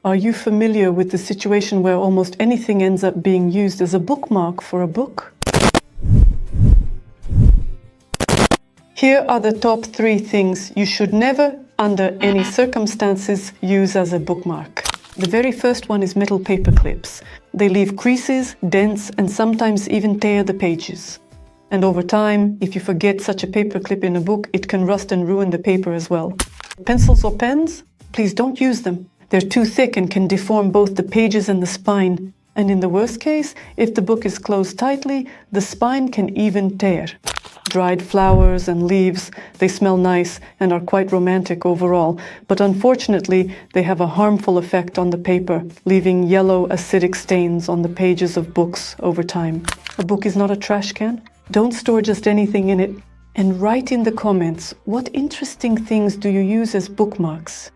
Are you familiar with the situation where almost anything ends up being used as a bookmark for a book? Here are the top 3 things you should never, under any circumstances, use as a bookmark. The very first one is metal paper clips. They leave creases, dents, and sometimes even tear the pages. And over time, if you forget such a paper clip in a book, it can rust and ruin the paper as well. Pencils or pens? Please don't use them. They're too thick and can deform both the pages and the spine. And in the worst case, if the book is closed tightly, the spine can even tear. Dried flowers and leaves, they smell nice and are quite romantic overall, but unfortunately, they have a harmful effect on the paper, leaving yellow acidic stains on the pages of books over time. A book is not a trash can. Don't store just anything in it. And write in the comments, what interesting things do you use as bookmarks?